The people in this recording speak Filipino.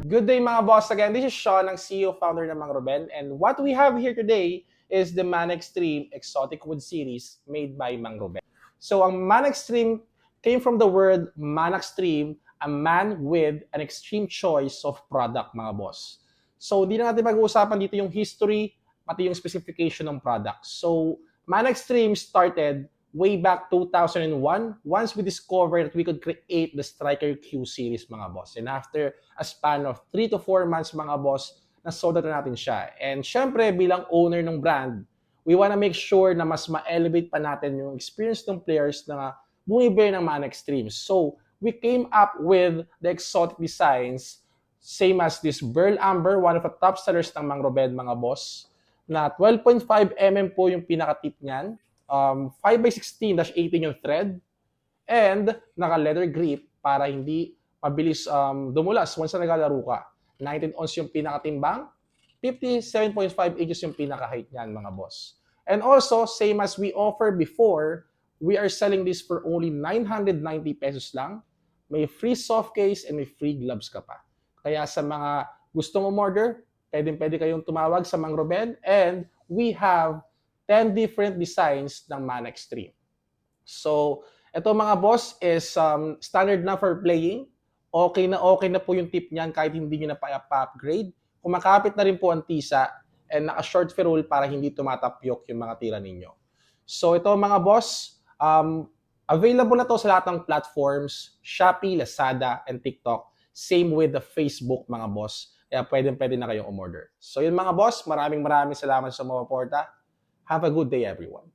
Good day mga boss. Again, this is Sean, ang CEO founder ng Mang Ruben. And what we have here today is the Man Extreme Exotic Wood Series made by Mang Ruben. So ang Man Extreme came from the word Man Extreme, a man with an extreme choice of product mga boss. So di na natin pag-uusapan dito yung history, pati yung specification ng product. So Man Extreme started way back 2001 once we discovered that we could create the Striker Q series mga boss. And after a span of 3 to 4 months mga boss, na-sold out na natin siya. And syempre bilang owner ng brand, we wanna make sure na mas ma-elevate pa natin yung experience ng players na bumibili ng Man Extreme. So we came up with the exotic designs, same as this Burl Amber, one of the top sellers ng Mang Ruben mga boss, na 12.5 mm po yung pinaka-tip niyan. 5x16-18 yung thread, and naka-leather grip para hindi mabilis dumulas once na naglalaro ka. 19 ounce yung pinakatimbang, 57.5 inches yung pinaka-height niyan mga boss. And also, same as we offer before, we are selling this for only 990 pesos lang. May free soft case and may free gloves ka pa. Kaya sa mga gustong umorder, pwede kayong tumawag sa Mang Ruben, and we have 10 different designs ng Man Extreme. So, ito mga boss is standard na for playing. Okay na po yung tip niyan kahit hindi nyo na pa-upgrade. Kumakapit na rin po ang tisa and naka-short ferrule para hindi tumatapyok yung mga tira ninyo. So, ito mga boss, available na to sa lahat ng platforms, Shopee, Lazada, and TikTok. Same with the Facebook mga boss. Kaya pwede na kayong umorder. So, yun mga boss, maraming salamat sa mga porta. Have a good day, everyone.